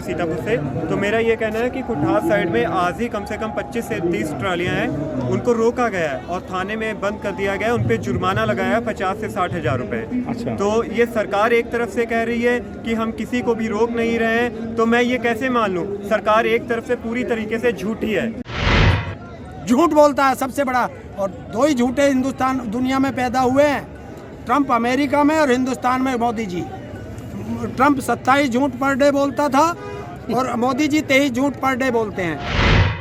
सीतापुर से। तो मेरा ये कहना है कि कुठार साइड में आज ही कम से कम 25 से 30 ट्रालियाँ हैं, उनको रोका गया है और थाने में बंद कर दिया गया है। उन पे जुर्माना लगाया है 50 से 60 हज़ार रुपये। अच्छा। तो ये सरकार एक तरफ से कह रही है कि हम किसी को भी रोक नहीं रहे हैं, तो मैं ये कैसे मान लूँ? सरकार एक तरफ से पूरी तरीके से झूठी है, झूठ बोलता है सबसे बड़ा। और दो ही झूठे हिंदुस्तान दुनिया में पैदा हुए हैं, ट्रंप अमेरिका में और हिंदुस्तान में मोदी जी। ट्रंप 27 झूठ पर डे बोलता था और मोदी जी 23 झूठ पर डे बोलते हैं।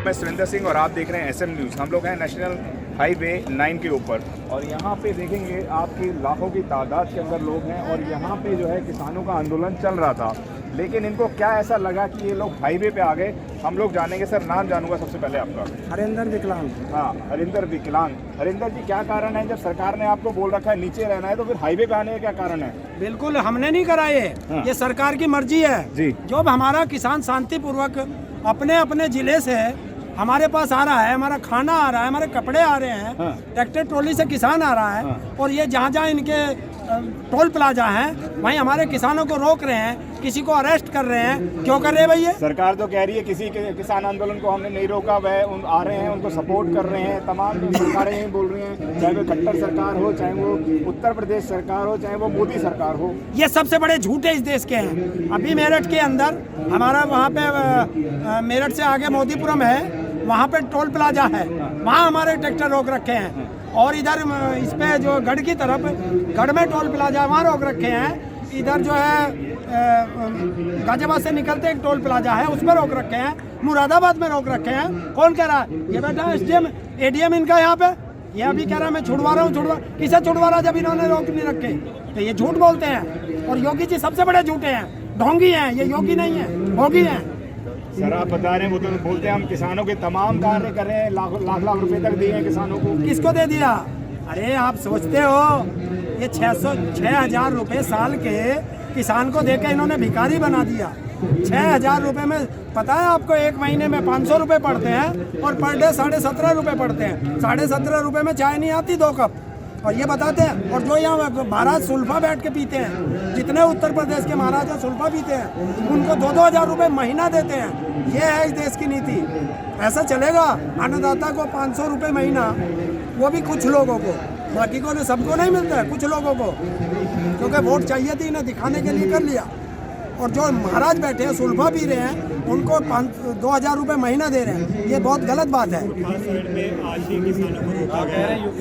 मैं सुरेंद्र सिंह और आप देख रहे हैं एसएम न्यूज़। हम लोग हैं नेशनल हाईवे 9 के ऊपर और यहाँ पे देखेंगे आपकी लाखों की तादाद के अंदर लोग हैं और यहाँ पे जो है किसानों का आंदोलन चल रहा था, लेकिन इनको क्या ऐसा लगा कि ये लोग हाईवे पे आ गए? हम लोग जानेंगे। सर, नाम जानूंगा सबसे पहले आपका। हरिंदर विकलांग। हाँ, हरिंदर विकलांग। हरिंदर जी, क्या कारण है, जब सरकार ने आपको बोल रखा है नीचे रहना है, तो फिर हाईवे पे आने का क्या कारण है? बिल्कुल हमने नहीं कराए, हाँ। ये सरकार की मर्जी है जी। जो हमारा किसान शांतिपूर्वक अपने अपने जिले से हमारे पास आ रहा है, हमारा खाना आ रहा है, हमारे कपड़े आ रहे हैं, हाँ। ट्रैक्टर ट्रॉली से किसान आ रहा है, हाँ। और ये जहाँ जहाँ इनके टोल प्लाजा हैं वहीं हमारे किसानों को रोक रहे हैं, किसी को अरेस्ट कर रहे हैं। क्यों कर रहे हैं भैया? सरकार तो कह रही है किसी के किसान आंदोलन को हमने नहीं रोका, वह आ रहे हैं, उनको सपोर्ट कर रहे हैं। तमाम सरकारें यही बोल रही हैं, चाहे वो खट्टर सरकार हो, चाहे वो उत्तर प्रदेश सरकार हो, चाहे वो मोदी सरकार हो। ये सबसे बड़े झूठे इस देश के हैं। अभी मेरठ के अंदर हमारा वहाँ पे मेरठ से आगे मोदीपुरम है, वहाँ पे टोल प्लाजा है, वहाँ हमारे ट्रैक्टर रोक रखे हैं। और इधर इस पे जो गढ़ की तरफ, गढ़ में टोल प्लाजा वहाँ रोक रखे हैं। इधर जो है गाजियाबाद से निकलते एक टोल प्लाजा है, उस पर रोक रखे हैं। मुरादाबाद में रोक रखे हैं। कौन कह रहा है? ये बेटा एसडीएम एडीएम इनका यहाँ पे, ये अभी कह रहा है मैं छुड़वा रहा हूँ। किसे छुड़वा रहा जब इन्होंने रोक नहीं रखे? तो ये झूठ बोलते हैं। और योगी जी सबसे बड़े झूठे हैं, ढोंगी हैं। ये योगी नहीं है, भोगी हैं। सर, आप बता रहे हैं, वो तो बोलते हैं हम किसानों के तमाम कार्य कर रहे हैं, लाख लाख रुपए तक दिए हैं किसानों को। किसको दे दिया? अरे आप सोचते हो ये 6,000 रुपए साल के किसान को देकर इन्होंने भिखारी बना दिया। 6,000 रुपए में पता है आपको, एक महीने में 500 रुपए पड़ते हैं और पर डे 17.5 रुपए पड़ते हैं। 17.5 रुपए में चाय नहीं आती 2 कप। और ये बताते हैं, और जो यहाँ महाराज सुल्फा बैठ के पीते हैं, जितने उत्तर प्रदेश के महाराज सुल्फा पीते हैं, उनको 2-2 हज़ार रुपये महीना देते हैं। ये है इस देश की नीति। ऐसा चलेगा? अन्नदाता को 500 रुपये महीना, वो भी कुछ लोगों को, बाकी को ने सबको नहीं मिलता है, कुछ लोगों को, क्योंकि वोट चाहिए थी, इन्हें दिखाने के लिए कर लिया। और जो महाराज बैठे हैं सुल्फा पी रहे हैं, उनको 2,000 रुपये महीना दे रहे हैं। ये बहुत गलत बात है। यूपी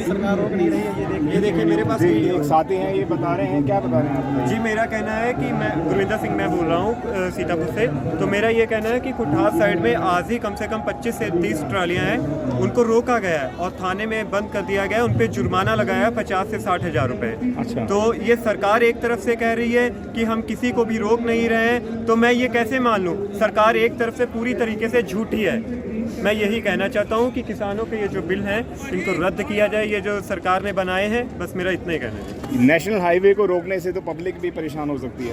सरकार रोक नहीं रही है। ये देखिए मेरे पास एक साथी हैं, ये बता रहे हैं, क्या बता रहे हैं आप? जी, मेरा कहना है कि मैं गुरविंदर सिंह मैं बोल रहा हूँ सीतापुर से। तो मेरा ये कहना है कि कुठार साइड में आज ही कम से कम 25 से 30 ट्रालियाँ हैं, उनको रोका गया है और थाने में बंद कर दिया गया है। उन पे जुर्माना लगाया है 50 से 60 हज़ार रुपये। अच्छा। तो ये सरकार एक तरफ से कह रही है कि हम किसी को भी रोक नहीं रहे हैं, तो मैं ये कैसे मान लूँ? सरकार एक तरफ से पूरी तरीके से झूठी है। मैं यही कहना चाहता हूँ कि किसानों के ये जो बिल हैं इनको रद्द किया जाए, ये जो सरकार ने बनाए हैं। बस मेरा इतना ही कहना है। नेशनल हाईवे को रोकने से तो पब्लिक भी परेशान हो सकती है।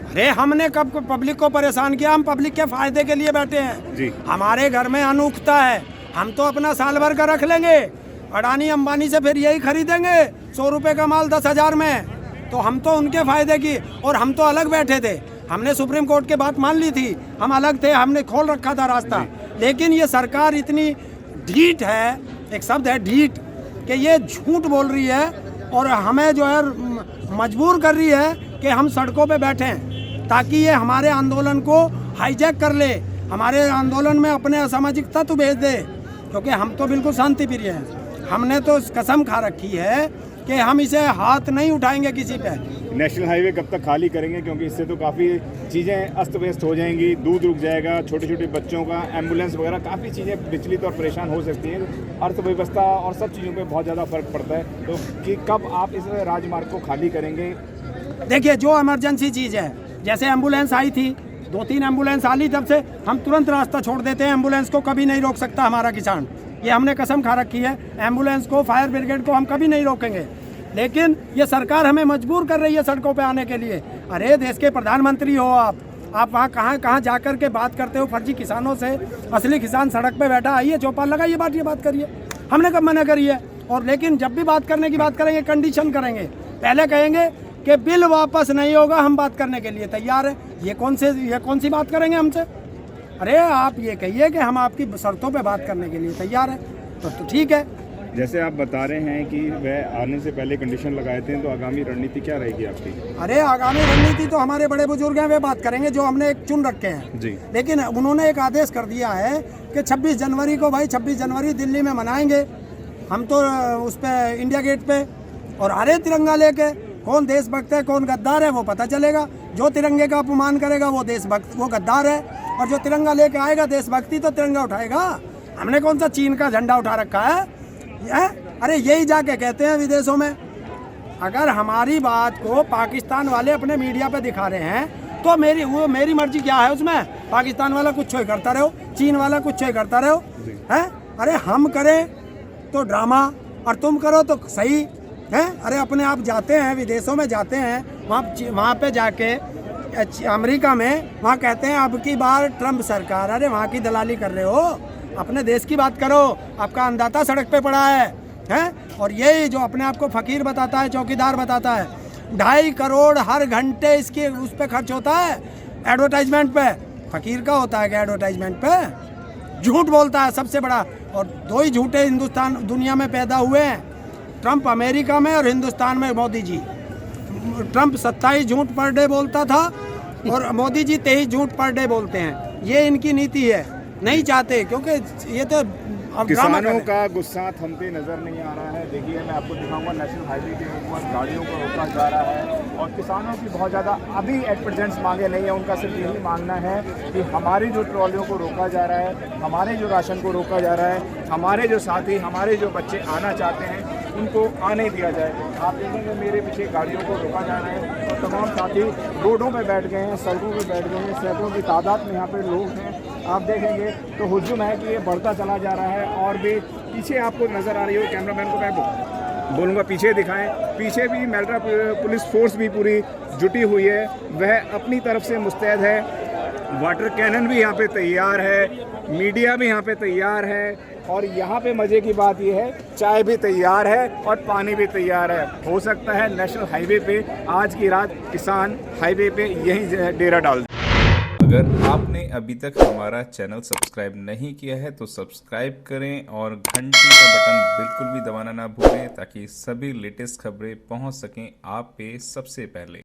अरे हमने कब पब्लिक को परेशान किया? हम पब्लिक के फायदे के लिए बैठे हैं जी। हमारे घर में अन्न उगता है, हम तो अपना साल भर का रख लेंगे। अडानी अंबानी से फिर यही खरीदेंगे 100 रुपये का माल 10,000 में। तो हम तो उनके फायदे की, और हम तो अलग बैठे थे। हमने सुप्रीम कोर्ट की बात मान ली थी, हम अलग थे, हमने खोल रखा था रास्ता। लेकिन ये सरकार इतनी ढीठ है, एक शब्द है ढीठ, कि ये झूठ बोल रही है और हमें जो है मजबूर कर रही है कि हम सड़कों पे बैठें, ताकि ये हमारे आंदोलन को हाईजैक कर ले, हमारे आंदोलन में अपने असामाजिक तत्व भेज दे। क्योंकि हम तो बिल्कुल शांति प्रिय हैं। हमने तो कसम खा रखी है कि हम इसे हाथ नहीं उठाएंगे किसी पे। नेशनल हाईवे कब तक खाली करेंगे? क्योंकि इससे तो काफ़ी चीज़ें अस्त व्यस्त हो जाएंगी, दूध रुक जाएगा, छोटे छोटे बच्चों का एम्बुलेंस वगैरह काफ़ी चीज़ें विचलित और परेशान हो सकती हैं। अर्थव्यवस्था और सब चीज़ों पे बहुत ज़्यादा फर्क पड़ता है। तो कि कब आप इस राजमार्ग को खाली करेंगे? देखिए, जो इमरजेंसी चीज़ है, जैसे एम्बुलेंस आई थी, 2-3 एम्बुलेंस आ ली, तब से हम तुरंत रास्ता छोड़ देते हैं। एम्बुलेंस को कभी नहीं रोक सकता हमारा किसान, ये हमने कसम खा रखी है। एम्बुलेंस को, फायर ब्रिगेड को हम कभी नहीं रोकेंगे। लेकिन ये सरकार हमें मजबूर कर रही है सड़कों पे आने के लिए। अरे देश के प्रधानमंत्री हो आप वहाँ कहाँ जा कर के बात करते हो फर्जी किसानों से? असली किसान सड़क पे बैठा, आइए चौपाल लगाइए, बात करिए। हमने कब मना करी है? और लेकिन जब भी बात करने की बात करेंगे, कंडीशन करेंगे। पहले कहेंगे कि बिल वापस नहीं होगा, हम बात करने के लिए तैयार है। ये कौन सी बात करेंगे हमसे? अरे आप ये कहिए कि हम आपकी शर्तों पे बात करने के लिए तैयार है, तो ठीक है। जैसे आप बता रहे हैं कि वह आने से पहले कंडीशन लगाए थे, तो आगामी रणनीति क्या रहेगी आपकी? अरे आगामी रणनीति तो हमारे बड़े बुजुर्ग हैं, वे बात करेंगे जो हमने एक चुन रखे हैं जी। लेकिन उन्होंने एक आदेश कर दिया है कि 26 जनवरी को, भाई 26 जनवरी दिल्ली में मनाएंगे हम, तो उस पे इंडिया गेट पे, और आ रहे तिरंगा लेके। कौन देशभक्त है कौन गद्दार है वो पता चलेगा। जो तिरंगे का अपमान करेगा वो देशभक्त, वो गद्दार है, और जो तिरंगा लेके आएगा देशभक्ति तो तिरंगा उठाएगा। हमने कौन सा चीन का झंडा उठा रखा है? अरे यही जाके कहते हैं विदेशों में। अगर हमारी बात को पाकिस्तान वाले अपने मीडिया पे दिखा रहे हैं तो मेरी मर्जी क्या है उसमें? पाकिस्तान वाला कुछ छोई करता रहो, चीन वाला कुछ छोई करता रहो, हैं? अरे हम करें तो ड्रामा और तुम करो तो सही है। अरे अपने आप जाते हैं विदेशों में, जाते हैं वहाँ पे जाके अमेरिका में, वहाँ कहते हैं अब की बार ट्रम्प सरकार। अरे वहाँ की दलाली कर रहे हो, अपने देश की बात करो। आपका अन्नदाता सड़क पे पड़ा है? और ये जो अपने आप को फकीर बताता है, चौकीदार बताता है, 2.5 करोड़ हर घंटे इसके उस पर खर्च होता है एडवर्टाइजमेंट पे। फकीर का होता है क्या एडवर्टाइजमेंट पे? झूठ बोलता है सबसे बड़ा। और 2 ही झूठे हिंदुस्तान दुनिया में पैदा हुए हैं, ट्रम्प अमेरिका में और हिंदुस्तान में मोदी जी। ट्रम्प 27 झूठ पर डे बोलता था और मोदी जी 23 झूठ पर डे बोलते हैं। ये इनकी नीति है, नहीं चाहते, क्योंकि ये तो किसानों का गुस्सा थमते नजर नहीं आ रहा है। देखिए मैं आपको दिखाऊंगा, नेशनल हाईवे के ऊपर गाड़ियों को रोका जा रहा है और किसानों की बहुत ज़्यादा अभी एट प्रेजेंट मांगे नहीं है। उनका सिर्फ यही मांगना है कि हमारी जो ट्रॉलियों को रोका जा रहा है, हमारे जो राशन को रोका जा रहा है, हमारे जो साथी, हमारे जो बच्चे आना चाहते हैं उनको आने दिया जाए। आप देखेंगे मेरे पीछे गाड़ियों को रोका जा रहा है और तमाम साथी रोडों पे बैठ गए हैं, सड़कों पे बैठ गए हैं। सैकड़ों की तादाद में यहाँ पे लोग हैं। आप देखेंगे तो हुजूम है कि ये बढ़ता चला जा रहा है। और भी पीछे आपको नज़र आ रही हो, कैमरामैन को मैं बोलूँगा पीछे दिखाएं। पीछे भी मेल्ट्रा पुलिस फोर्स भी पूरी जुटी हुई है, वह अपनी तरफ से मुस्तैद है। वाटर कैनन भी यहाँ पे तैयार है, मीडिया भी यहाँ पे तैयार है, और यहाँ पे मज़े की बात यह है चाय भी तैयार है और पानी भी तैयार है। हो सकता है नेशनल हाईवे पे आज की रात किसान हाईवे पे यहीं डेरा डाल दें। अगर आपने अभी तक हमारा चैनल सब्सक्राइब नहीं किया है तो सब्सक्राइब करें और घंटी का बटन बिल्कुल भी दबाना ना भूलें, ताकि सभी लेटेस्ट खबरें पहुंच सकें आप पे सबसे पहले।